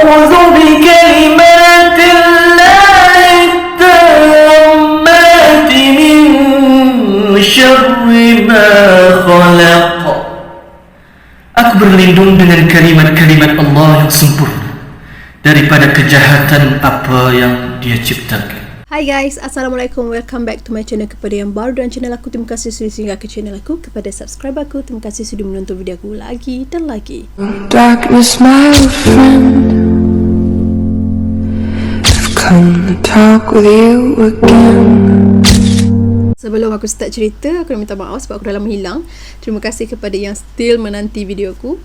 أعوذ بكلمات الله التامات من شر ما خلق. Aku berlindung dengan kalimat-kalimat Allah yang sempurna daripada kejahatan apa yang Dia ciptakan. Hai guys, Assalamualaikum. Welcome back to my channel. Kepada yang baru dan channel aku, terima kasih sudah singgah ke channel aku. Kepada subscribe aku, terima kasih sudah menonton video aku lagi dan lagi. Darkness, my old friend, I've come to talk with you again. Sebelum aku start cerita, aku nak minta maaf sebab aku dah lama hilang. Terima kasih kepada yang still menanti video aku.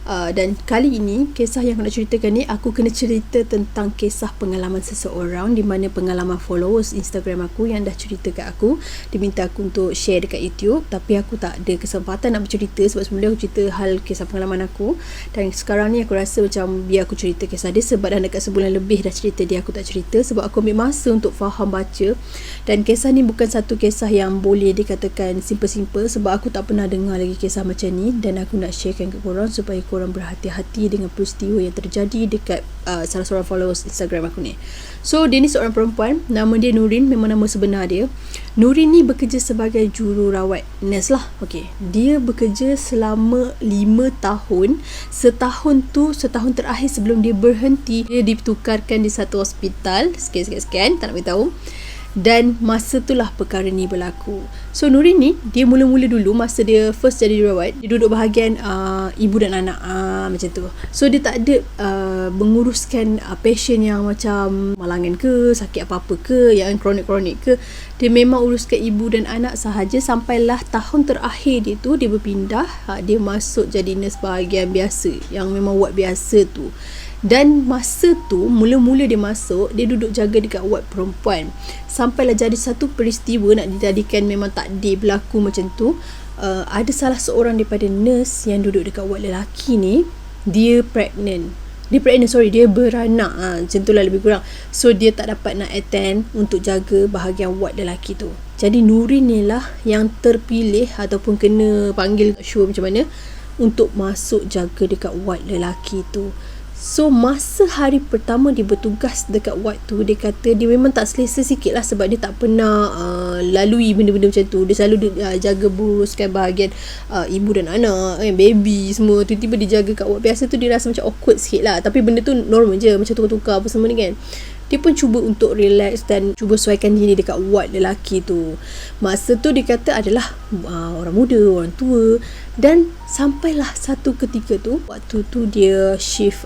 Dan kali ini, kisah yang aku nak ceritakan ni, aku kena cerita tentang kisah pengalaman seseorang, di mana pengalaman followers Instagram aku yang dah cerita kat aku. Dia minta aku untuk share dekat YouTube, tapi aku tak ada kesempatan nak bercerita sebab sebelum dia aku cerita hal kisah pengalaman aku. Dan sekarang ni aku rasa macam biar aku cerita kisah dia sebab dah dekat sebulan lebih dah cerita dia, aku tak cerita sebab aku ambil masa untuk faham baca. Dan kisah ni bukan satu kisah yang boleh dikatakan simple-simple sebab aku tak pernah dengar lagi kisah macam ni, dan aku nak sharekan ke korang supaya korang berhati-hati dengan peristiwa yang terjadi dekat salah seorang followers Instagram aku ni. So dia ni seorang perempuan, nama dia Nurin, memang nama sebenar dia. Nurin ni bekerja sebagai jururawat, nurse lah. Okey, dia bekerja selama 5 tahun. Setahun terakhir sebelum dia berhenti, dia ditukarkan di satu hospital. Sekian, tak nak beritahu. Dan masa itulah perkara ni berlaku. So Nurin ni, dia mula-mula dulu masa dia first jadi jururawat, dia duduk bahagian ibu dan anak, macam tu. So dia tak ada menguruskan pasien yang macam malangan ke, sakit apa-apa ke, yang kronik-kronik ke. Dia memang uruskan ibu dan anak sahaja sampailah tahun terakhir dia tu, dia berpindah, dia masuk jadi nurse bahagian biasa, yang memang ward biasa tu. Dan masa tu, mula-mula dia masuk, dia duduk jaga dekat ward perempuan. Sampailah jadi satu peristiwa nak dijadikan memang takdir berlaku macam tu. Ada salah seorang daripada nurse yang duduk dekat ward lelaki ni, dia beranak, macam tu lah lebih kurang. So dia tak dapat nak attend untuk jaga bahagian ward lelaki tu. Jadi Nurin ni lah yang terpilih ataupun kena panggil show macam mana untuk masuk jaga dekat ward lelaki tu. So masa hari pertama dia bertugas dekat ward tu, dia kata dia memang tak selesa sikit lah sebab dia tak pernah lalui benda-benda macam tu. Dia selalu jaga beruruskan bahagian ibu dan anak, baby semua. Tiba-tiba dia jaga kat ward biasa tu, dia rasa macam awkward sikit lah. Tapi benda tu normal je, macam tukar-tukar apa semua ni kan. Dia pun cuba untuk relax dan cuba sesuaikan diri dekat ward lelaki tu. Masa tu dia kata adalah orang muda, orang tua. Dan sampailah satu ketika tu, waktu tu dia shift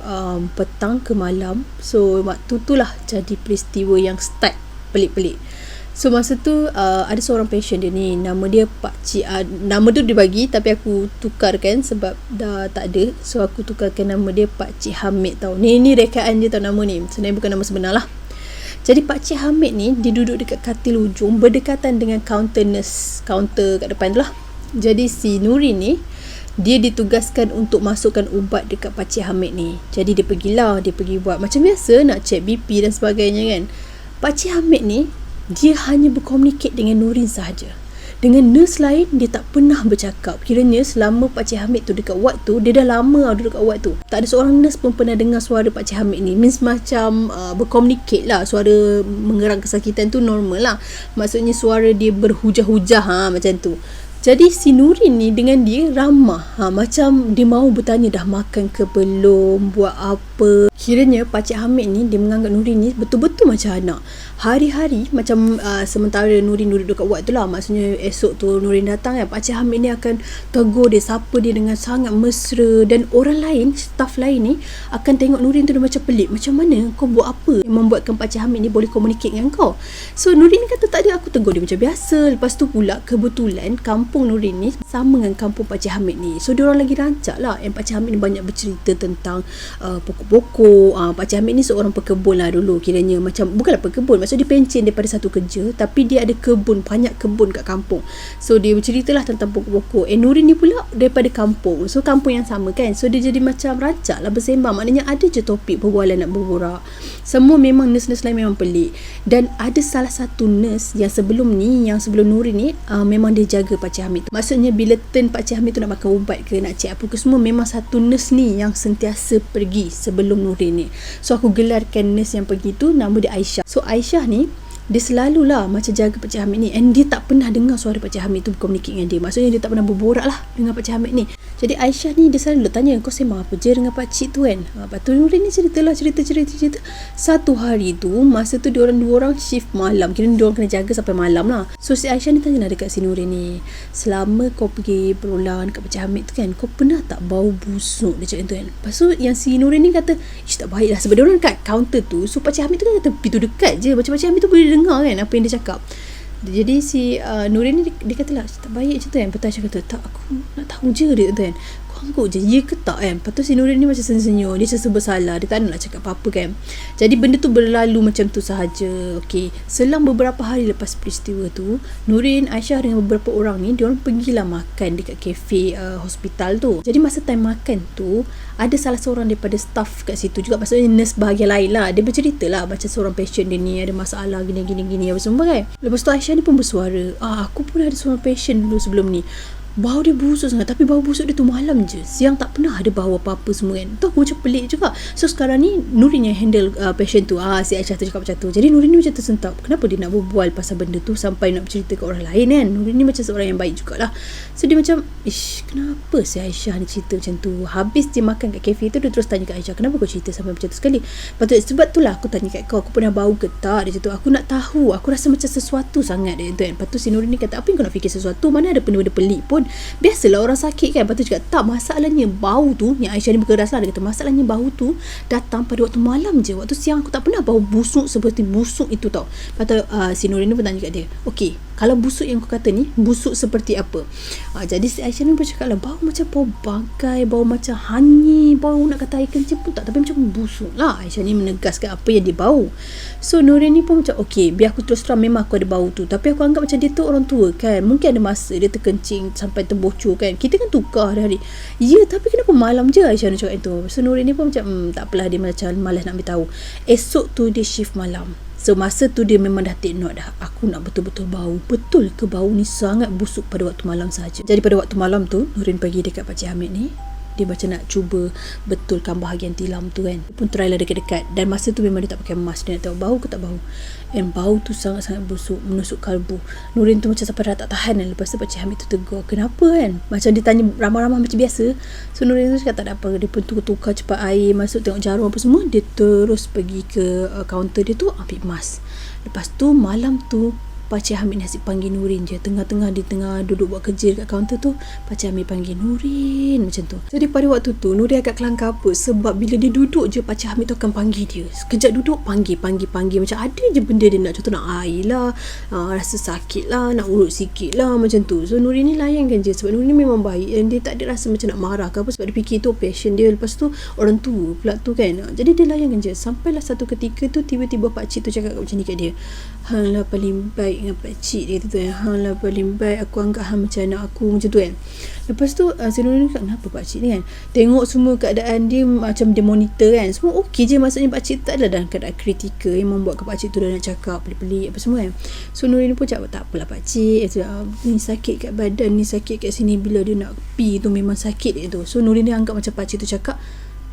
petang ke malam. So waktu tu lah jadi peristiwa yang start pelik-pelik. So masa tu ada seorang patient dia ni, nama dia Pakcik, nama tu dia bagi tapi aku tukarkan sebab dah tak ada. So aku tukarkan nama dia Pakcik Hamid tau. Ni rekaan dia tau nama ni, sebenarnya bukan nama sebenar lah. Jadi Pakcik Hamid ni, dia duduk dekat katil ujung berdekatan dengan kaunter nurse, kaunter kat depan tu lah. Jadi si Nurin ni, dia ditugaskan untuk masukkan ubat dekat Pakcik Hamid ni. Jadi dia pergi buat macam biasa, nak check BP dan sebagainya kan. Pakcik Hamid ni, dia hanya berkomunikasi dengan Nurin sahaja. Dengan nurse lain, dia tak pernah bercakap. Kiranya selama Pakcik Hamid tu dekat ward tu, dia dah lama duduk kat ward tu, tak ada seorang nurse pun pernah dengar suara Pakcik Hamid ni. Means macam berkomunikasi lah. Suara mengerang kesakitan tu normal lah. Maksudnya suara dia berhujah-hujah, macam tu. Jadi si Nurin ni dengan dia ramah, macam dia mahu bertanya dah makan ke belum, buat apa. Kiranya Pakcik Hamid ni, dia menganggap Nurin ni betul-betul macam anak. Hari-hari macam sementara Nurin duduk dekat ward tu lah, maksudnya esok tu Nurin datang kan, Pakcik Hamid ni akan tegur dia, sapa dia dengan sangat mesra. Dan orang lain, staff lain ni akan tengok Nurin tu dia macam pelik. Macam mana kau buat apa yang membuatkan Pakcik Hamid ni boleh komunikasi dengan kau? So Nurin ni kata tak ada, aku tegur dia macam biasa. Lepas tu pula kebetulan kampung Nurin ni sama dengan kampung Pakcik Hamid ni. So diorang lagi rancak lah. Yang Pakcik Hamid ni banyak bercerita tentang pokok-pokok. Pakcik Hamid ni seorang pekebun lah dulu kiranya. Macam bukanlah pekebun, maksud dia pencen daripada satu kerja, tapi dia ada kebun, banyak kebun kat kampung. So dia berceritalah tentang pokok-pokok. Nurin ni pula daripada kampung, so kampung yang sama kan. So dia jadi macam rancak lah bersembang. Maknanya ada je topik perbualan nak berborak. Semua memang nurse-nurse lain memang pelik. Dan ada salah satu nurse yang sebelum Nurin ni memang dia jaga Pakcik Hamid tu. Maksudnya bila turn Pakcik Hamid tu nak makan ubat ke, nak cek apa ke semua, memang satu nurse ni yang sentiasa pergi sebelum Nurin ni. So aku gelarkan nurse yang pergi tu nama dia Aisyah. So Aisyah ni dia selalulah macam jaga Pakcik Hamid ni, and dia tak pernah dengar suara Pakcik Hamid tu berkomunikasi dengan dia. Maksudnya dia tak pernah berborak lah dengan Pakcik Hamid ni. Jadi Aisyah ni dia selalu tanya, kau sembang apa je dengan pakcik tu kan? Lepas tu Nurin ni cerita. Satu hari tu, masa tu dua orang shift malam, kira diorang kena jaga sampai malam lah. So si Aisyah ni tanya lah dekat si Nurin ni, selama kau pergi berulang dekat Pakcik Hamid tu kan, kau pernah tak bau busuk? Dia cakap tu kan. Lepas tu yang si Nurin ni kata, ish tak baik lah, sebab dia orang dekat kaunter tu. So Pakcik Hamid tu kan tepi tu dekat je, macam Pakcik Hamid tu boleh dengar kan apa yang dia cakap. Jadi si Nurin ni dia kata lah, tak baik je tu kan. Lepas tu Aisyah kata, tak, aku nak tahu je dia tu kan, kau angguk je, ya ke tak kan. Lepas tu si Nurin ni macam senyum-senyum, dia rasa bersalah, dia tak nak cakap apa-apa kan. Jadi benda tu berlalu macam tu sahaja. Okay, selang beberapa hari lepas peristiwa tu, Nurin, Aisyah dengan beberapa orang ni, diorang pergilah makan dekat kafe hospital tu. Jadi masa time makan tu, ada salah seorang daripada staff kat situ juga, maksudnya nurse bahagian lain lah, dia bercerita lah macam seorang patient dia ni ada masalah gini apa semua kan. Lepas tu Aisyah ni pun bersuara, aku pun ada seorang patient dulu sebelum ni, bau dia busuk sangat, tapi bau busuk dia tu malam je, siang tak pernah ada bau apa-apa semua kan. Tu aku macam pelik juga. So sekarang ni Nurin yang handle patient tu. Si Aisyah tu cakap macam tu. Jadi Nurin ni macam tersentap, kenapa dia nak berbual pasal benda tu sampai nak bercerita ke orang lain kan. Nurin ni macam seorang yang baik jugalah. So dia macam, kenapa si Aisyah ni cerita macam tu. Habis dia makan kat kafe tu, dia terus tanya kat Aisyah, kenapa kau cerita sampai macam tu sekali. Lepas tu, sebab tu lah aku tanya kat kau, aku pernah bau ke tak. Dia cakap, aku nak tahu, aku rasa macam sesuatu sangat dia tu kan. Lepas tu si Nurin ni kata, apa yang kau nak fikir sesuatu, mana ada benda-benda pelik pun, biasalah orang sakit kan. Lepas tu cakap, tak, masalahnya bau tu, yang Aisyah ni berkeras lah, dia kata masalahnya bau tu datang pada waktu malam je, waktu siang aku tak pernah bau busuk seperti busuk itu tau. Lepas tu si Nurin ni pun tanya kat dia, okey, kalau busuk yang kau kata ni, busuk seperti apa? Jadi si Aisyah ni bercakap lah, bau macam bau bangkai, bau macam hanyir, bau nak kata air kencing pun tak, tapi macam busuk lah. Aisyah ni menegaskan apa yang dia bau. So Nurin ni pun macam, okey, biar aku terus terang, memang aku ada bau tu, tapi aku anggap macam dia tu orang tua kan, mungkin ada masa dia terkencing sampai terbocor kan, kita kan tukar hari-hari. Ya, tapi kenapa malam je? Aisyah ni cakap itu. So Nurin ni pun macam tak apalah, dia macam malas nak beritahu. Esok tu dia shift malam. So masa tu dia memang dah take note dah, aku nak betul-betul bau. Betul ke bau ni sangat busuk pada waktu malam saja. Jadi pada waktu malam tu, Nurin pergi dekat Pakcik Hamid ni, dia macam nak cuba betulkan bahagian tilam tu kan. Dia pun try lah dekat-dekat. Dan masa tu memang dia tak pakai mask, dia nak tahu bau ke tak bau. And bau tu sangat-sangat busuk, menusuk kalbu. Nurin tu macam sampai dah tak tahan kan. Lepas tu Pakcik Hamid tu tegur, kenapa kan? Macam dia tanya ramah-ramah macam biasa. So Nurin tu cakap tak ada apa. Dia pun tukar cepat air, masuk tengok jarum apa semua. Dia terus pergi ke kaunter dia tu, ambil mask. Lepas tu malam tu Pakcik Hamid nasib panggil Nurin je. Tengah-tengah dia tengah duduk buat kerja dekat kaunter tu, Pakcik Hamid panggil Nurin macam tu. Jadi pada waktu tu Nurin agak kelangkar apa, sebab bila dia duduk je Pakcik Hamid tu akan panggil dia. Sekejap duduk panggil macam ada je benda dia nak, contoh nak air lah, rasa sakit lah, nak urut sikit lah macam tu. So Nurin ni layankan je, sebab Nurin ni memang baik dan dia tak ada rasa macam nak marah ke apa, sebab dia fikir tu passion dia, lepas tu orang tu pula tu kan. Jadi dia layankan je. Sampailah satu ketika tu tiba-tiba pakcik tu cakap macam ni kat dia, halah paling baik dengan pakcik dia tu kan, halah paling baik, aku anggap hang macam anak aku macam tu kan. Lepas tu si Nurin cakap, kenapa pakcik ni kan, tengok semua keadaan dia macam dia monitor kan, semua okey je, maksudnya pakcik tak adalah dalam keadaan kritikal yang membuatkan pakcik tu dah nak cakap pelik-pelik apa semua kan. So Nurin pun cakap, tak apalah pakcik, ni sakit kat badan, ni sakit kat sini, bila dia nak pi tu memang sakit dia tu. So Nurin dia anggap macam pakcik tu cakap,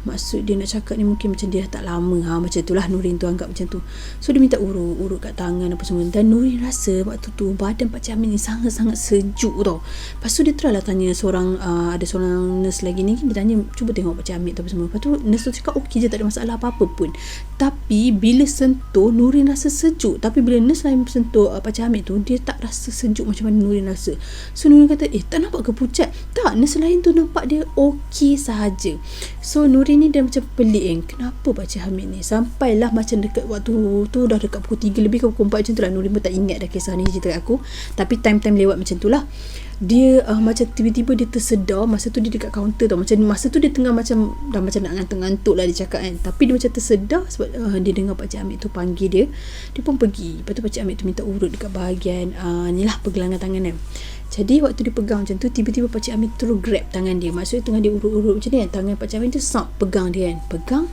maksud dia nak cakap ni mungkin macam dia dah tak lama, macam tu lah Nurin tu anggap macam tu. So dia minta urut kat tangan apa semua, dan Nurin rasa waktu tu badan Pakcik Hamid ni sangat-sangat sejuk tau. Lepas tu dia terus lah tanya seorang, ada seorang nurse lagi ni, dia tanya, cuba tengok Pakcik Hamid tu apa semua. Lepas tu nurse tu cakap okey je, tak ada masalah apa-apa pun. Tapi bila sentuh, Nurin rasa sejuk, tapi bila nurse lain sentuh Pakcik Hamid tu, dia tak rasa sejuk macam mana Nurin rasa. So Nurin kata, tak nampak ke pucat? Tak, nurse lain tu nampak dia okey sahaja. So Nurin ni dia macam pelik kan, kenapa Pakcik Hamid ni, sampailah macam dekat waktu tu dah dekat pukul 3 lebih ke pukul 4 macam tu lah. Nurin pun tak ingat dah kisah ni cerita kat aku, tapi time-time lewat macam tu lah. Dia macam tiba-tiba dia tersedar, masa tu dia dekat kaunter tau, macam masa tu dia tengah macam dah macam nak ngantuk-ngantuk lah dia cakap kan, tapi dia macam tersedar sebab dia dengar Pakcik Hamid tu panggil dia. Dia pun pergi. Lepas tu Pakcik Hamid tu minta urut dekat bahagian ni lah pergelangan tangan kan. Jadi waktu dia pegang macam tu, tiba-tiba Pakcik Hamid terus grab tangan dia, maksudnya tengah dia urut-urut macam ni kan, tangan Pakcik Hamid tu pegang dia kan, pegang.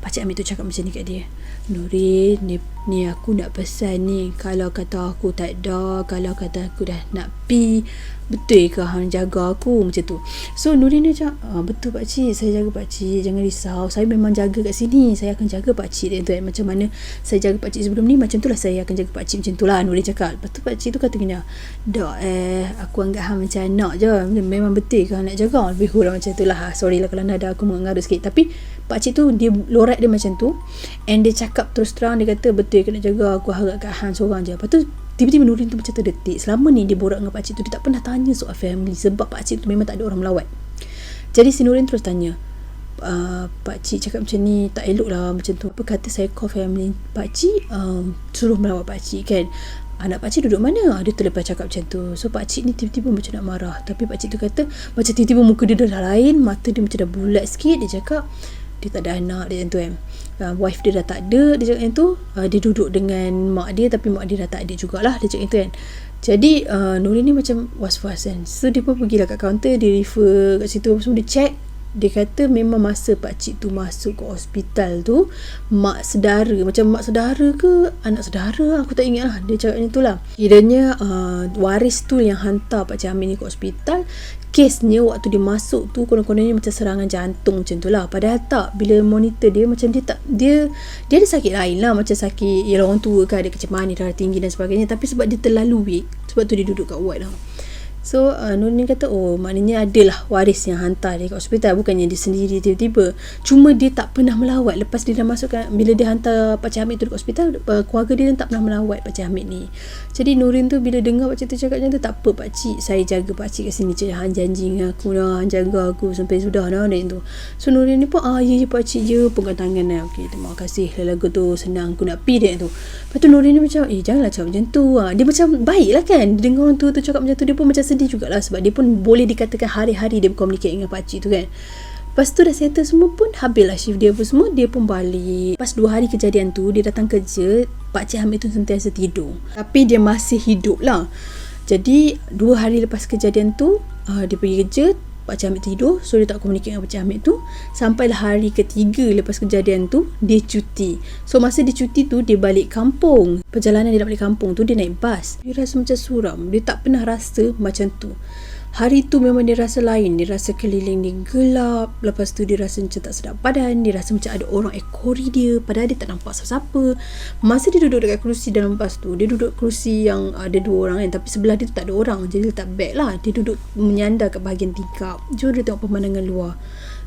Pakcik Hamid tu cakap macam ni kat dia, Nurin, ni aku nak pesan ni, kalau kata aku tak ada, kalau kata aku dah nak pi, betul ke hang jaga aku, macam tu. So Nurin dia cakap, betul pakcik, saya jaga pakcik, jangan risau, saya memang jaga kat sini, saya akan jaga pakcik dia tu. Macam mana saya jaga pakcik sebelum ni, macam tu lah saya akan jaga pakcik, macam tu lah Nurin cakap. Lepas tu pakcik tu kata gini, dak aku anggap hang macam anak je, memang betul ke hang nak jaga, lebih kurang macam tu lah. Sorry lah kalau nada aku mengarut sikit, tapi pakcik tu dia lorat dia macam tu, and dia cakap terus terang, dia kata betul ke nak jaga aku, harap kat hang seorang je. Lepas tu tiba-tiba Nurin tu macam terdetik. Selama ni dia borak dengan pakcik tu, dia tak pernah tanya soal family, sebab pakcik tu memang tak ada orang melawat. Jadi si Nurin terus tanya, pakcik cakap macam ni tak elok lah macam tu, apa kata saya call family pakcik, suruh melawat pakcik kan, anak pakcik duduk mana? Dia terlepas cakap macam tu. So pakcik ni tiba-tiba macam nak marah, tapi pakcik tu kata macam tiba-tiba muka dia dah lain, mata dia macam dah bulat sikit. Dia cakap dia tak ada anak, dia macam tu kan, wife dia dah tak ada, dia cakap macam tu. Dia duduk dengan mak dia, tapi mak dia dah tak ada jugalah, dia cakap macam tu kan. Jadi Nurin ni macam was-was kan. So dia pun pergilah kat kaunter, dia refer kat situ, semua dia check. Dia kata memang masa pakcik tu masuk ke hospital tu, mak saudara, macam mak saudara ke anak saudara, aku tak ingat lah, dia cakap macam tu lah. Kiranya waris tu yang hantar pakcik Hamid ni ke hospital. Kesnya waktu dia masuk tu konon-kononnya macam serangan jantung macam tu lah. Padahal tak, bila monitor dia macam dia ada sakit lain lah, macam sakit ya orang tua kan, ada kecemasan, darah tinggi dan sebagainya. Tapi sebab dia terlalu weak, sebab tu dia duduk kat ward lah. So Nurin kata, oh maknanya adalah waris yang hantar dia kat hospital, bukannya dia sendiri tiba-tiba. Cuma dia tak pernah melawat. Lepas dia dah masukkan, bila dia hantar pakcik Hamid tu kat hospital, keluarga dia tak pernah melawat pakcik Hamid ni. Jadi Nurin tu bila dengar pakcik tu cakap macam tu, tak apa pakcik, saya jaga pakcik kat sini, hang janji dengan aku lah, hang jaga aku sampai sudah dah dia tu. So Nurin ni pun ya pakcik je, pegang tangan lah, okey terima kasih lagu tu, senang aku nak pi dia tu. Lepas tu Nurin ni macam janganlah cakap macam tu. Dia macam baik lah kan, dengar orang tu cakap macam tu, dia pun macam sedih jugalah, sebab dia pun boleh dikatakan hari-hari dia berkomunikasi dengan pakcik tu kan. Lepas tu dah settle semua pun, habislah shift dia pun semua, dia pun balik. Lepas 2 hari kejadian tu, dia datang kerja, pakcik Hamid tu sentiasa tidur, tapi dia masih hidup lah. Jadi 2 hari lepas kejadian tu, dia pergi kerja, pakcik Hamid tidur. So dia tak komunikasi dengan pakcik Hamid tu. Sampailah hari ketiga lepas kejadian tu, dia cuti. So masa dia cuti tu, dia balik kampung. Perjalanan dia nak balik kampung tu, dia naik bas. Dia rasa macam suram. Dia tak pernah rasa macam tu. Hari tu memang dia rasa lain. Dia rasa keliling dia gelap. Lepas tu dia rasa macam tak sedap badan. Dia rasa macam ada orang ekori dia, padahal dia tak nampak siapa-siapa. Masa dia duduk dekat kerusi dalam bas tu, dia duduk kerusi yang ada 2 orang kan, tapi sebelah dia tu tak ada orang. Jadi dia letak beg lah. Dia duduk menyandar kat bahagian tingkap. Jom dia tengok pemandangan luar.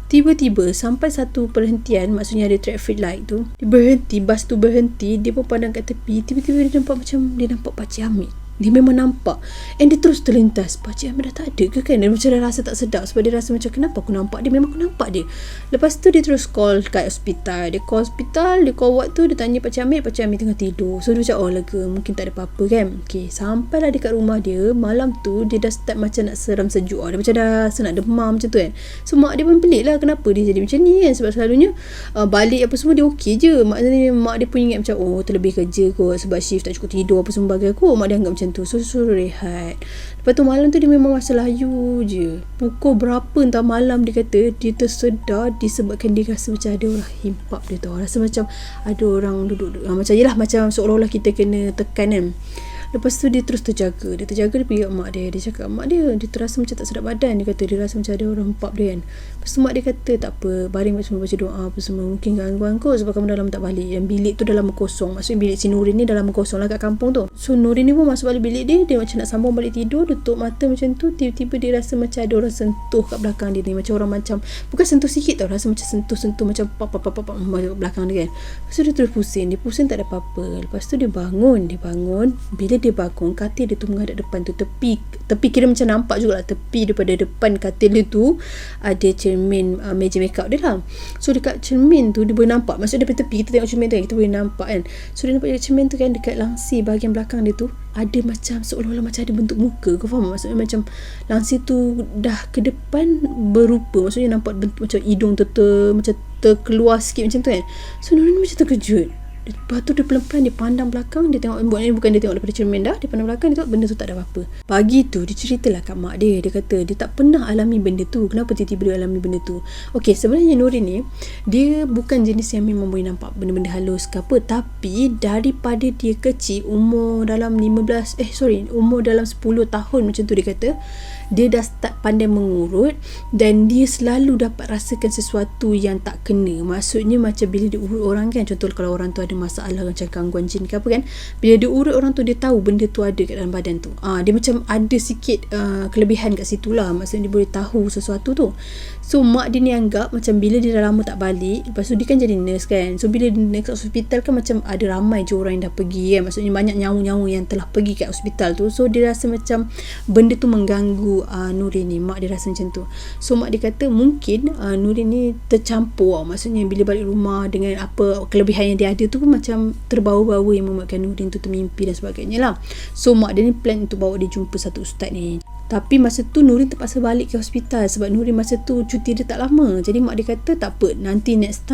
Tiba-tiba sampai satu perhentian, maksudnya ada traffic light tu, dia berhenti, bas tu berhenti. Dia pun pandang kat tepi. Tiba-tiba dia nampak macam, dia nampak pakcik Hamid. Dia memang nampak, and dia terus terlintas, pakcik Hamid dah tak ada ke kan. Dia macam dah rasa tak sedap, sebab dia rasa macam kenapa aku nampak dia, memang aku nampak dia. Lepas tu dia terus call kat hospital. Dia call hospital, dia call ward tu, dia tanya pakcik Hamid tengah tidur. So dia macam lega, mungkin tak ada apa-apa kan. Okay, sampailah dekat rumah dia. Malam tu dia dah start macam nak seram sejuk, dia macam dah rasa nak demam macam tu kan. So mak dia pun pelik lah, kenapa dia jadi macam ni kan. Sebab selalunya balik apa semua dia okey je. Maknanya mak dia pun ingat macam terlebih kerja kot, sebab shift tak cukup tidur apa semua bagi aku. Mak dia anggap macam tu. So suruh rehat. Lepas tu malam tu dia memang rasa layu je. Pukul berapa entah malam, dia kata dia tersedar disebabkan dia rasa macam ada orang himpap dia tu. Rasa macam ada orang duduk macam yelah, macam seolah-olah kita kena tekan kan. Lepas tu dia terus terjaga. Dia pergi kat mak dia. Dia cakap mak dia terasa macam tak sedap badan. Dia kata dia rasa macam ada orang hempap dia kan. Lepas tu mak dia kata tak apa, baring semua baca doa apa semua. Mungkin gangguan kot sebab kamu dah lama tak balik. Dan bilik tu dah lama kosong. Maksudnya bilik si Nurin ni dah lama kosong lah kat kampung tu. So Nurin ni pun masuk balik bilik dia. Dia macam nak sambung balik tidur. Dia tutup mata macam tu. Tiba-tiba dia rasa macam ada orang sentuh kat belakang dia ni. Macam orang macam, bukan sentuh sikit tau, rasa macam sentuh-sentuh macam pap belakang dia kan. Lepas tu dia terus pusing. Dia pusing tak ada apa-apa. Lepas tu dia bangun. Bila dia bangun, katil dia tu menghadap depan tu, tepi kira macam nampak jugalah, tepi daripada depan katil dia tu ada cermin, meja makeup dia lah. So dekat cermin tu dia boleh nampak, maksudnya daripada tepi kita tengok cermin tu kan, kita boleh nampak kan. So dia nampak dekat cermin tu kan, dekat langsi bahagian belakang dia tu ada macam seolah-olah macam ada bentuk muka. Kau faham? Maksudnya macam langsi tu dah ke depan berupa, maksudnya nampak bentuk macam hidung macam terkeluar sikit macam tu kan. So Nurin macam terkejut. Lepas tu dia pelan-pelan dia pandang belakang, dia tengok, bukan dia tengok daripada cermin dah, dia pandang belakang, dia tengok benda tu tak ada apa-apa. Pagi tu dia ceritalah kat mak dia kata dia tak pernah alami benda tu. Kenapa tiba-tiba dia alami benda tu? Okey, sebenarnya Nurin ni dia bukan jenis yang memang boleh nampak benda-benda halus ke apa, tapi daripada dia kecil, umur dalam 10 tahun macam tu, dia kata dia dah start pandai mengurut dan dia selalu dapat rasakan sesuatu yang tak kena. Maksudnya macam bila dia urut orang kan, contoh kalau orang tu ada masalah macam gangguan jin ke apa kan, bila dia urut orang tu dia tahu benda tu ada kat dalam badan tu. Dia macam ada sikit kelebihan kat situ lah, maksudnya dia boleh tahu sesuatu tu. So mak dia ni anggap macam bila dia dah lama tak balik, lepas tu dia kan jadi nurse kan, so bila dia nurse kat hospital kan macam ada ramai je orang yang dah pergi kan, maksudnya banyak nyawa-nyawa yang telah pergi kat hospital tu. So dia rasa macam benda tu mengganggu Nurin ni, mak dia rasa macam tu. So mak dia kata mungkin Nurin ni tercampur, maksudnya bila balik rumah dengan apa kelebihan yang dia ada tu macam terbawa-bawa yang membuatkan Nurin tu termimpi dan sebagainya lah. So mak dia ni plan untuk bawa dia jumpa satu ustaz ni. Tapi masa tu Nurin terpaksa balik ke hospital sebab Nurin masa tu cuti dia tak lama. Jadi mak dia kata tak apa, nanti next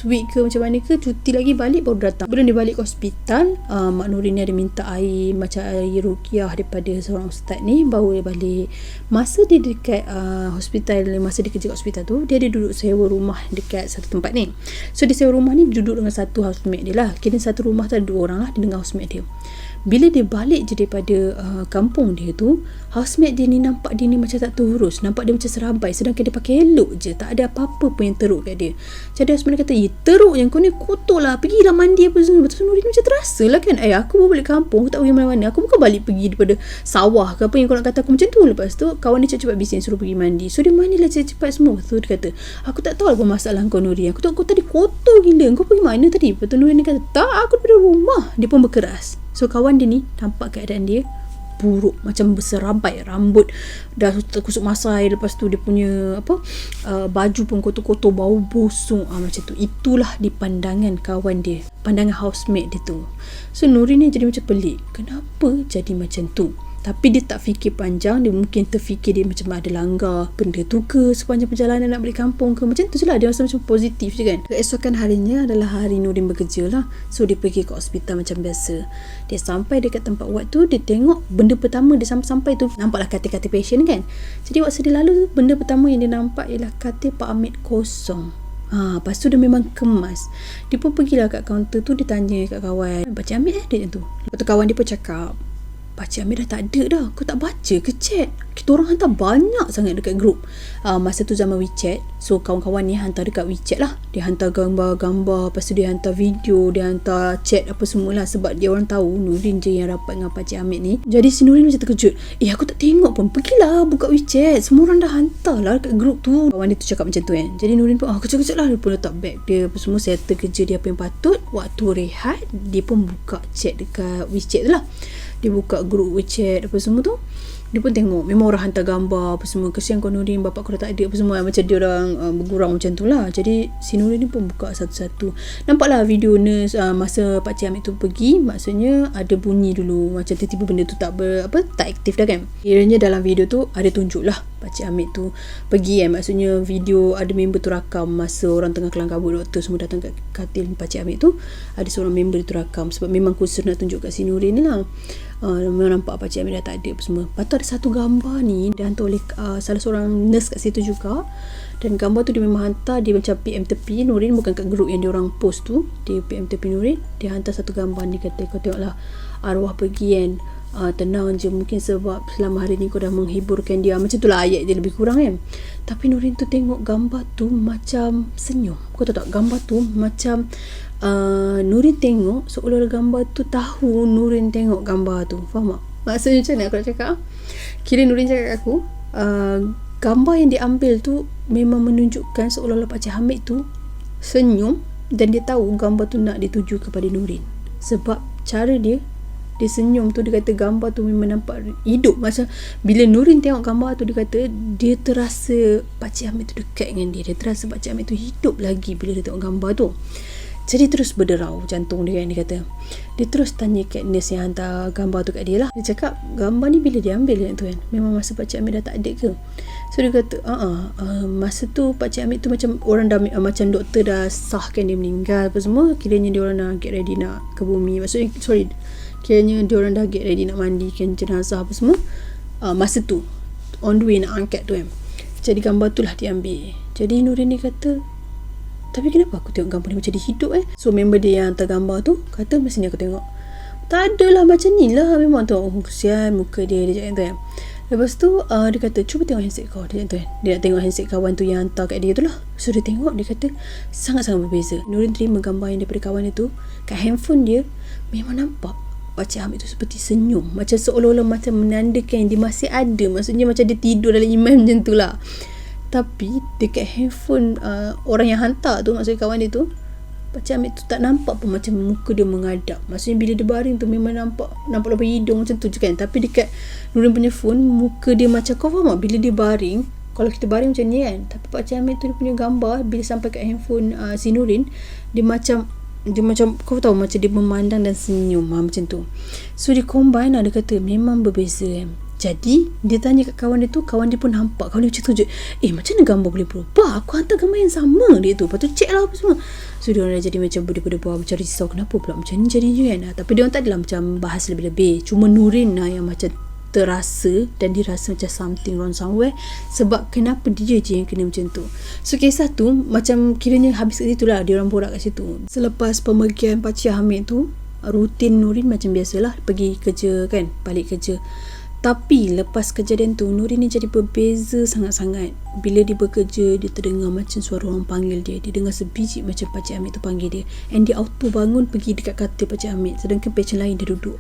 week ke macam mana ke, cuti lagi balik baru datang. Sebelum dia balik ke hospital, mak Nurin ni ada minta air, macam air ruqyah daripada seorang ustaz ni, baru dia balik. Masa dia dekat hospital, masa dia kerja kat hospital tu, dia ada duduk sewa rumah dekat satu tempat ni. So dia sewa rumah ni duduk dengan satu housemate dia lah. Kira satu rumah tu ada 2 orang lah, dia dengan housemate dia. Bila dia balik je daripada kampung dia tu, housemate dia ni nampak dia ni macam tak terurus, nampak dia macam serabai, sedangkan dia pakai elok je, tak ada apa-apa pun yang teruk kat dia. Jadi housemate dia kata, teruk yang kau ni kotor lah, pergilah mandi apa semua. Betul Nurin macam terasa lah kan, aku baru balik kampung, aku tak pergi mana-mana, aku bukan balik pergi daripada sawah ke apa yang kau nak kata aku macam tu. Lepas tu kawan dia cepat-cepat bising suruh pergi mandi, so dia mandilah cepat-cepat semua. Lepas tu dia kata, aku tak tahu apa masalah kau Nurin, aku tahu kau tadi kotor gila, kau pergi mana tadi? Lepas tu Nurin kata, tak, aku daripada rumah. Dia pun berkeras. So kawan dia ni nampak keadaan dia buruk, macam berserabai, rambut dah terkusuk masai, lepas tu dia punya baju pun kotor-kotor, bau busuk, macam tu. Itulah di pandangan kawan dia, pandangan housemate dia tu. So Nurin ni jadi macam pelik, kenapa jadi macam tu? Tapi dia tak fikir panjang, dia mungkin terfikir dia macam ada langgar benda tu ke sepanjang perjalanan nak balik kampung ke, macam tu je lah. Dia rasa macam positif je kan. Keesokan harinya adalah hari Nurin bekerja lah. So dia pergi ke hospital macam biasa. Dia sampai dekat tempat ward tu, dia tengok benda pertama dia sampai tu, nampaklah katil-katil pasien kan. Jadi waktu dia lalu, benda pertama yang dia nampak ialah katil Pak Amit kosong. Lepas tu dia memang kemas. Dia pun pergilah kat kaunter tu, dia tanya kat kawan, Pakcik Amit ada macam tu? Lepas tu kawan dia pun cakap, Pakcik Amir dah tak ada dah, kau tak baca ke chat? Kita orang hantar banyak sangat dekat grup. Masa tu zaman WeChat, so kawan-kawan ni hantar dekat WeChat lah. Dia hantar gambar-gambar, lepas tu dia hantar video, dia hantar chat apa semualah, sebab dia orang tahu Nurin je yang rapat dengan Pakcik Amir ni. Jadi si Nurin macam terkejut, aku tak tengok pun, pergilah buka WeChat, semua orang dah hantar lah dekat grup tu. Kawan dia tu cakap macam tu kan. Jadi Nurin pun kejut-kejut lah, dia pun letak bag dia apa semua, settle kerja dia apa yang patut. Waktu rehat, dia pun buka chat dekat WeChat tu lah. Dia buka grup WeChat apa semua tu, dia pun tengok memang orang hantar gambar apa semua. Kesian kau Nurin, bapak kau dah tak ada apa semua, macam dia orang bergurau macam tu lah. Jadi si Nurin ni pun buka satu-satu. Nampaklah video nurse masa Pakcik Amit tu pergi, maksudnya ada bunyi dulu, macam tiba-tiba benda tu tak aktif dah kan. Kiranya dalam video tu ada tunjuk lah Pakcik Amit tu pergi kan, maksudnya video ada member tu rakam masa orang tengah kelang kabut, doktor semua datang kat katil Pakcik Amit tu, ada seorang member tu rakam sebab memang khusus nak tunjuk kat si Nurin ni lah. Memang nampak Pakcik Amir dah tak ada apa semua. Lepas tu ada satu gambar ni dia hantar oleh salah seorang nurse kat situ juga, dan gambar tu dia memang hantar, dia macam PM tepi Nurin, bukan kat grup yang dia orang post tu, dia PM tepi Nurin, dia hantar satu gambar ni, kata kau tengoklah arwah pergi kan, tenang je, mungkin sebab selama hari ni kau dah menghiburkan dia, macam tu lah ayat dia lebih kurang kan. Tapi Nurin tu tengok gambar tu macam senyum. Kau tahu tak, gambar tu macam Nurin tengok seolah-olah gambar tu tahu Nurin tengok gambar tu. Faham tak? Maksudnya macam mana aku nak cakap? Kira Nurin cakap kat aku, gambar yang diambil tu memang menunjukkan seolah-olah Pakcik Hamid tu senyum, dan dia tahu gambar tu nak dituju kepada Nurin. Sebab cara dia senyum tu, dia kata gambar tu memang nampak hidup. Macam bila Nurin tengok gambar tu, dia kata dia terasa Pakcik Hamid tu dekat dengan dia. Dia terasa Pakcik Hamid tu hidup lagi bila dia tengok gambar tu. Jadi terus berderau jantung dia kan, dia kata. Dia terus tanya kat nurse yang hantar gambar tu kat dia lah. Dia cakap, gambar ni bila dia ambil kan tu kan? Memang masa Pakcik Amir dah tak ada ke? So So dia kata masa tu Pakcik Hamid tu macam orang dah macam doktor dah sahkan dia meninggal apa semua, kiranya dia orang nak get ready nak ke bumi, maksudnya kiranya dia orang dah get ready nak mandikan jenazah apa semua. Masa tu on the way nak angkat tu kan, jadi gambar tu lah diambil. Jadi Nurin ni kata, tapi kenapa aku tengok gambar ni macam dia hidup So member dia yang hantar gambar tu kata, masa ni aku tengok tak adalah macam ni lah, memang tu kesian muka dia cakap tu kan. Lepas tu dia kata, cuba tengok handset kau. Dia kata, dia nak tengok handset kawan tu yang hantar kat dia tu lah. So dia tengok, dia kata sangat-sangat berbeza. Nurin terima gambar yang daripada kawan dia tu. Kat handphone dia memang nampak Pakcik Hamid tu seperti senyum, macam seolah-olah macam menandakan dia masih ada. Maksudnya macam dia tidur dalam iman macam tu lah. Tapi dekat handphone orang yang hantar tu, maksudnya kawan dia tu, Pakcik Hamid tu tak nampak pun macam muka dia mengadap. Maksudnya bila dia baring tu memang nampak lepas hidung macam tu je kan. Tapi dekat Nurin punya phone, muka dia macam, kau faham tak? Bila dia baring, kalau kita baring macam ni kan, tapi Pakcik Hamid tu dia punya gambar bila sampai kat handphone si Nurin, dia macam kau tahu, macam dia memandang dan senyum macam tu. So dia combine lah, dia kata memang berbeza kan. Jadi dia tanya kat kawan dia tu, kawan dia pun nampak. Kawan dia macam tu je, macam mana gambar boleh berubah? Aku hantar gambar yang sama dia tu, lepas tu check lah apa semua. So dia orang dah jadi macam berdebar-debar, macam risau kenapa pula macam ni jadinya kan. Tapi dia orang tak adalah macam bahas lebih-lebih. Cuma Nurin lah yang macam terasa, dan dia rasa macam something wrong somewhere, sebab kenapa dia je yang kena macam tu. So kisah tu macam kiranya habis kat situ lah, dia orang borak kat situ. Selepas pemergian Pakcik Hamid tu, rutin Nurin macam biasalah pergi kerja kan, balik kerja. Tapi lepas kejadian tu, Nurin ni jadi berbeza sangat-sangat. Bila dia bekerja, dia terdengar macam suara orang panggil dia. Dia dengar sebiji macam Pakcik Hamid tu panggil dia. And dia auto bangun pergi dekat katil Pakcik Hamid, sedangkan patient lain dia duduk.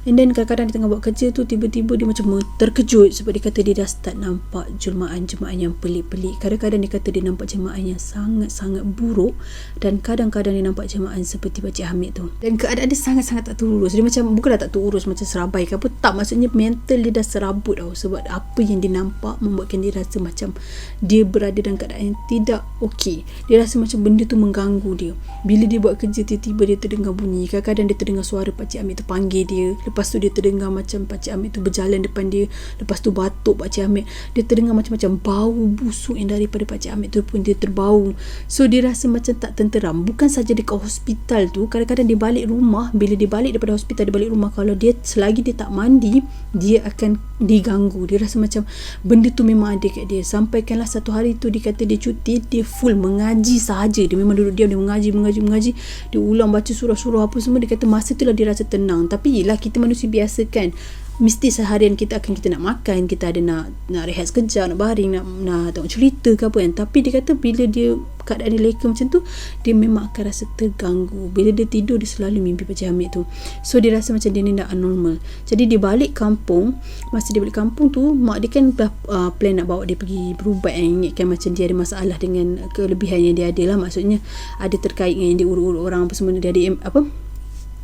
And then kadang-kadang dia tengah buat kerja tu, tiba-tiba dia macam terkejut sebab dia kata dia dah start nampak jemaah-jemaah yang pelik-pelik. Kadang-kadang dia kata dia nampak jemaah yang sangat-sangat buruk, dan kadang-kadang dia nampak jemaah seperti Pakcik Hamid tu. Dan keadaan dia sangat-sangat tak terurus. Dia macam, bukanlah tak terurus macam serabai ke apa, tak, maksudnya mental dia dah serabut tau. Sebab apa yang dia nampak membuatkan dia rasa macam dia berada dalam keadaan yang tidak okey. Dia rasa macam benda tu mengganggu dia. Bila dia buat kerja, tiba-tiba dia terdengar bunyi. Kadang-kadang dia terdengar suara Pakcik Hamid tu panggil dia. Lepas tu dia terdengar macam Pakcik Hamid tu berjalan depan dia. Lepas tu batuk Pakcik Hamid. Dia terdengar macam-macam bau busuk yang daripada Pakcik Hamid tu pun dia terbau. So dia rasa macam tak tenteram. Bukan saja dekat hospital tu, kadang-kadang dia balik rumah. Bila dia balik daripada hospital, dia balik rumah, kalau dia selagi dia tak mandi, dia akan diganggu. Dia rasa macam benda tu memang ada kat dia. Sampaikanlah satu hari tu dia kata dia cuti, dia full mengaji sahaja. Dia memang duduk diam, dia mengaji. Dia ulang baca surah-surah apa semua. Dia kata masa tu lah dia rasa tenang. Tapi yelah, kita manusia biasa kan, mesti seharian kita nak makan, kita ada nak rehat sekejap, nak baring, nak tengok cerita ke apa kan. Tapi dia kata bila dia keadaan dia leka macam tu, dia memang akan rasa terganggu. Bila dia tidur, dia selalu mimpi Pakcik Hamid tu. So dia rasa macam dia ni dah abnormal. Jadi dia balik kampung. Masa dia balik kampung tu, mak dia kan dah plan nak bawa dia pergi berubat kan. Ingatkan macam dia ada masalah dengan kelebihan yang dia ada lah. Maksudnya ada terkait dengan yang dia urut-urut orang apa semua. Dia ada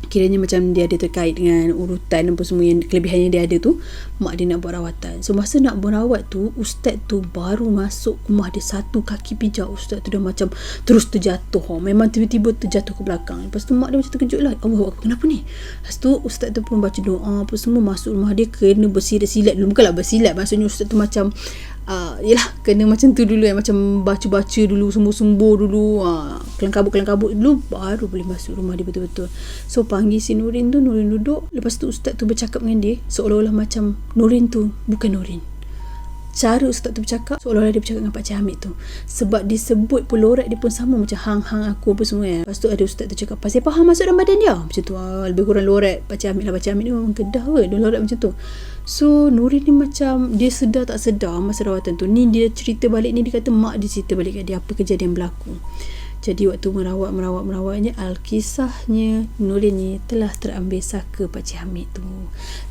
kiranya macam dia ada terkait dengan urutan apa semua yang kelebihan yang dia ada tu, mak dia nak buat rawatan. So masa nak berawat tu, ustaz tu baru masuk rumah dia, satu kaki pijak ustaz tu dah macam terus terjatuh. Memang tiba-tiba terjatuh ke belakang. Lepas tu mak dia macam terkejut lah, Allah, kenapa ni? Lepas tu ustaz tu pun baca doa apa semua, masuk rumah dia, kena bersilat-silat dulu. Bukanlah bersilat, maksudnya ustaz tu macam yelah, kena macam tu dulu macam baca-baca dulu, sembuh-sembuh dulu, kelangkabut-kelangkabut dulu, baru boleh masuk rumah dia betul-betul. So panggil si Nurin tu, Nurin duduk. Lepas tu ustaz tu bercakap dengan dia seolah-olah macam Nurin tu bukan Nurin. Cara ustaz tu bercakap seolah-olah dia bercakap dengan Pakcik Hamid tu, sebab disebut pun lorat dia pun sama macam hang aku apa semua kan. Lepas tu ada ustaz tu cakap, pasal apa hang masuk dalam badan dia macam tu. Lebih kurang lorat Pakcik Hamid lah. Pakcik Hamid ni memang kedah ke, dia lorat macam tu. So Nurin ni macam dia sedar tak sedar masa rawatan tu. Ni dia cerita balik ni, dia kata mak dia cerita balik kat dia apa kejadian berlaku. Jadi waktu merawatnya, Alkisahnya Nurin ni telah terambil saka Pakcik Hamid tu.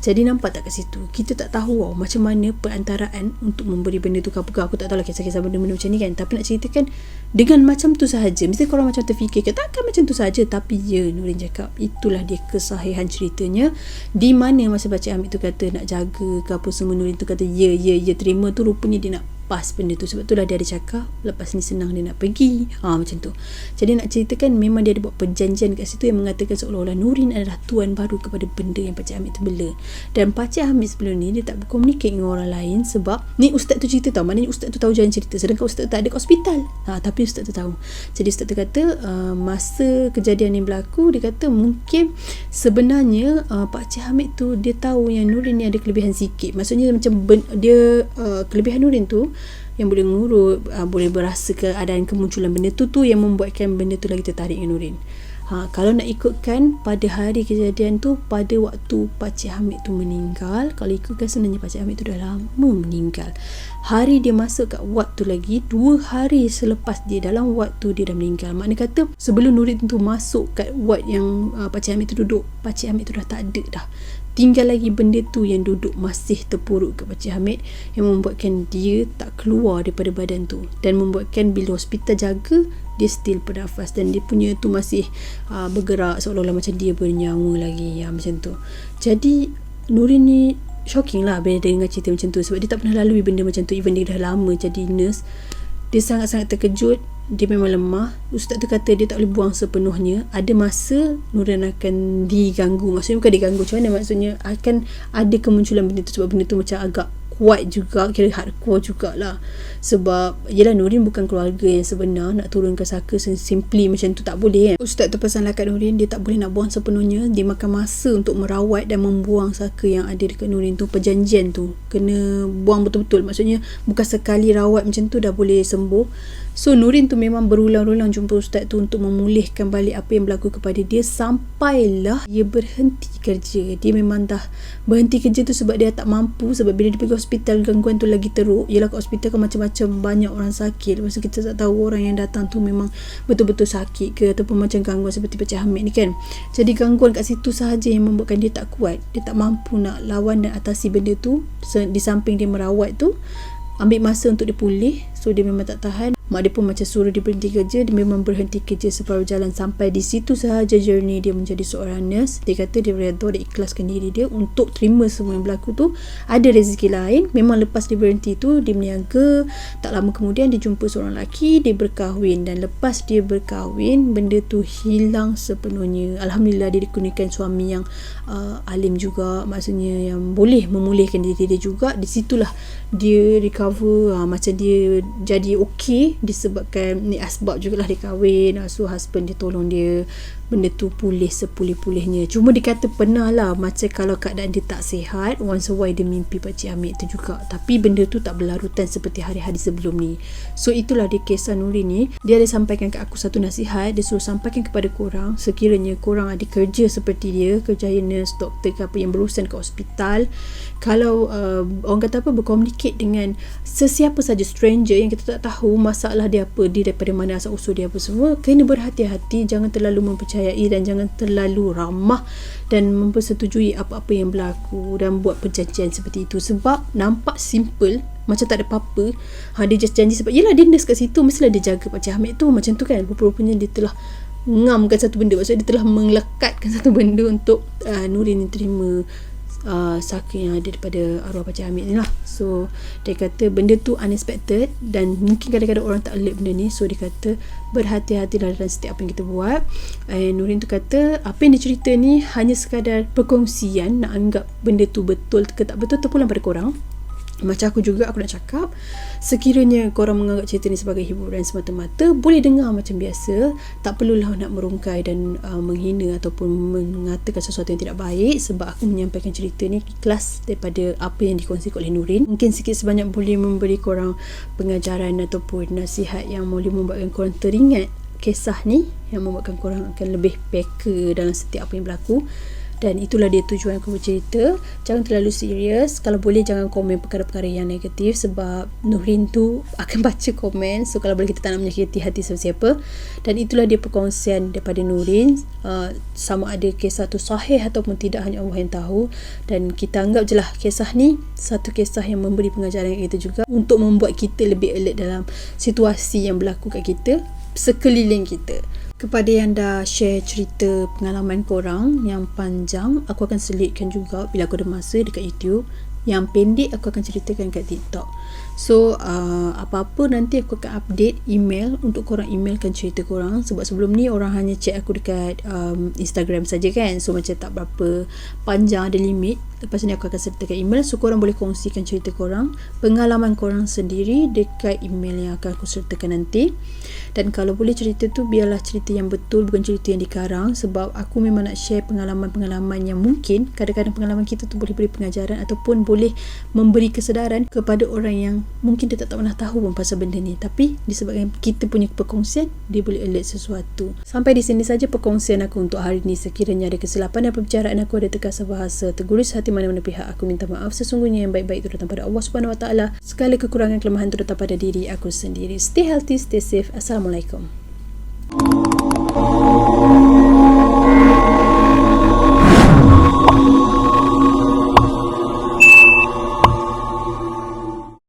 Jadi nampak tak kat situ, kita tak tahu macam mana perantaraan untuk memberi benda tu ke apa. Aku tak tahu lah kisah-kisah benda-benda macam ni kan. Tapi nak ceritakan dengan macam tu sahaja, mesti korang macam terfikir takkan macam tu sahaja. Tapi ya, Nurin cakap itulah dia kesahihan ceritanya. Di mana masa Pakcik Hamid tu kata nak jaga ke apa semua, Nurin tu kata ya terima tu, rupanya dia nak lepas benda tu. Sebab tu lah dia ada cakap lepas ni senang dia nak pergi, macam tu. Jadi nak ceritakan memang dia ada buat perjanjian kat situ yang mengatakan seolah-olah Nurin adalah tuan baru kepada benda yang Pakcik Hamid tu bela. Dan Pakcik Hamid sebelum ni dia tak berkomunikasi dengan orang lain sebab ni ustaz tu cerita tau, maknanya ustaz tu tahu jalan cerita, sedangkan ustaz tu tak ada kat hospital. Tapi ustaz tu tahu. Jadi ustaz tu kata masa kejadian ni berlaku, dia kata mungkin sebenarnya Pakcik Hamid tu dia tahu yang Nurin ni ada kelebihan sikit. Maksudnya macam dia kelebihan Nurin tu yang boleh ngurut, boleh berasa keadaan kemunculan benda tu yang membuatkan benda tu lagi tertarik dengan Nurin. Kalau nak ikutkan pada hari kejadian tu, pada waktu Pakcik Hamid tu meninggal, kalau ikutkan sebenarnya Pakcik Hamid tu dah lama meninggal. Hari dia masuk kat ward tu lagi 2 hari selepas dia dalam ward tu dia dah meninggal. Maknanya kata sebelum Nurin tu masuk kat ward yang Pakcik Hamid tu duduk, Pakcik Hamid tu dah tak ada dah. Tinggal lagi benda tu yang duduk masih terpuruk ke Pakcik Hamid, yang membuatkan dia tak keluar daripada badan tu, dan membuatkan bila hospital jaga dia still bernafas dan dia punya tu masih bergerak seolah-olah macam dia bernyawa lagi, macam tu. Jadi Nurin ni shocking lah bila dia dengar cerita macam tu, sebab dia tak pernah lalui benda macam tu. Even dia dah lama jadi nurse, dia sangat-sangat terkejut. Dia memang lemah. Ustaz tu kata dia tak boleh buang sepenuhnya. Ada masa Nurin akan diganggu. Maksudnya bukan diganggu, macam mana, maksudnya akan ada kemunculan benda tu, sebab benda tu macam agak kuat juga, kira hardcore jugalah. Sebab yelah Nurin bukan keluarga yang sebenar, nak turunkan saka simply macam tu tak boleh kan. Ustaz tu pesanlah kat Nurin dia tak boleh nak buang sepenuhnya, dia makan masa untuk merawat dan membuang saka yang ada dekat Nurin tu. Perjanjian tu kena buang betul-betul, maksudnya bukan sekali rawat macam tu dah boleh sembuh. So Nurin tu memang berulang-ulang jumpa ustaz tu untuk memulihkan balik apa yang berlaku kepada dia, sampailah dia berhenti kerja. Dia memang dah berhenti kerja tu sebab dia tak mampu. Sebab bila dia pergi hospital, gangguan tu lagi teruk. Yelah kat hospital kan macam-macam, banyak orang sakit. Lepas tu kita tak tahu orang yang datang tu memang betul-betul sakit ke, ataupun macam gangguan seperti Pakcik Hamid ni kan. Jadi gangguan kat situ sahaja yang membuatkan dia tak kuat. Dia tak mampu nak lawan dan atasi benda tu. Di samping dia merawat tu, ambil masa untuk dia pulih. So dia memang tak tahan. Mak dia pun macam suruh dia berhenti kerja. Dia memang berhenti kerja separuh jalan. Sampai di situ sahaja journey dia menjadi seorang nurse. Dia kata dia redha, dia ikhlaskan diri dia untuk terima semua yang berlaku tu. Ada rezeki lain. Memang lepas dia berhenti tu, dia berniaga. Tak lama kemudian dia jumpa seorang lelaki, dia berkahwin. Dan lepas dia berkahwin, benda tu hilang sepenuhnya. Alhamdulillah dia dikurniakan suami yang alim juga. Maksudnya yang boleh memulihkan diri dia juga. Di situlah dia recover, macam dia jadi okey, disebabkan ni asbab jugalah dia kahwin. So husband dia tolong dia, benda tu pulih sepulih-pulihnya. Cuma dia kata pernah lah macam kalau keadaan dia tak sihat, once a while dia mimpi Pakcik Hamid tu juga. Tapi benda tu tak berlarutan seperti hari-hari sebelum ni. So itulah dia kisah Nurin ni. Dia ada sampaikan ke aku satu nasihat. Dia suruh sampaikan kepada korang, sekiranya korang ada kerja seperti dia, kerjaya nurse, doktor ke apa yang berurusan ke hospital, kalau orang kata apa, berkomunikate dengan sesiapa saja, stranger yang kita tak tahu masalah dia apa, dia daripada mana, asal usul dia apa semua, kena berhati-hati. Jangan terlalu mempercayai dan jangan terlalu ramah dan mempersetujui apa-apa yang berlaku dan buat perjanjian seperti itu. Sebab nampak simple, macam tak ada apa-apa, dia just janji sebab yelah dia nurse kat situ, mestilah dia jaga Pakcik Hamid tu, macam tu kan. Rupa-rupanya dia telah ngamkan satu benda, maksudnya dia telah melekatkan satu benda untuk Nurin terima saka yang ada daripada arwah Pakcik Hamid ni lah. So dia kata benda tu unexpected dan mungkin kadang-kadang orang tak alert benda ni. So dia kata berhati-hatilah dalam setiap apa yang kita buat. Nurin tu kata apa yang dia cerita ni hanya sekadar perkongsian, nak anggap benda tu betul ke tak betul terpulang pada korang. Macam aku juga, aku nak cakap, sekiranya korang menganggap cerita ni sebagai hiburan semata-mata, boleh dengar macam biasa. Tak perlulah nak merungkai dan menghina ataupun mengatakan sesuatu yang tidak baik. Sebab aku menyampaikan cerita ni ikhlas daripada apa yang dikongsikan oleh Nurin. Mungkin sikit sebanyak boleh memberi korang pengajaran ataupun nasihat yang boleh membuatkan korang teringat kisah ni, yang membuatkan korang akan lebih peka dalam setiap apa yang berlaku. Dan itulah dia tujuan aku bercerita. Jangan terlalu serius. Kalau boleh jangan komen perkara-perkara yang negatif, sebab Nurin tu akan baca komen. So kalau boleh kita tak nak menyakiti hati sesiapa. Dan itulah dia perkongsian daripada Nurin. Sama ada kisah tu sahih ataupun tidak, hanya Allah yang tahu. Dan kita anggap je lah kisah ni satu kisah yang memberi pengajaran kat kita juga, untuk membuat kita lebih alert dalam situasi yang berlaku kat kita, sekeliling kita. Kepada yang dah share cerita pengalaman korang yang panjang, aku akan selitkan juga bila aku ada masa dekat YouTube. Yang pendek aku akan ceritakan kat TikTok. So apa-apa nanti aku akan update email untuk korang emailkan cerita korang, sebab sebelum ni orang hanya check aku dekat Instagram saja kan, so macam tak berapa panjang, ada limit. Lepas ni aku akan sertakan email, so korang boleh kongsikan cerita korang, pengalaman korang sendiri dekat email yang akan aku sertakan nanti. Dan kalau boleh cerita tu biarlah cerita yang betul, bukan cerita yang dikarang, sebab aku memang nak share pengalaman-pengalaman yang mungkin kadang-kadang pengalaman kita tu boleh beri pengajaran ataupun boleh memberi kesedaran kepada orang yang mungkin dia tak pernah tahu pun pasal benda ni, tapi disebabkan kita punya perkongsian, dia boleh alert sesuatu. Sampai di sini saja perkongsian aku untuk hari ni. Sekiranya ada kesilapan dan pembicaraan aku ada terkasar bahasa, tergurus hati mana-mana pihak, aku minta maaf. Sesungguhnya yang baik-baik itu datang pada Allah Subhanahu Wa Taala. Segala kekurangan kelemahan itu datang pada diri aku sendiri. Stay healthy, stay safe. Assalamualaikum.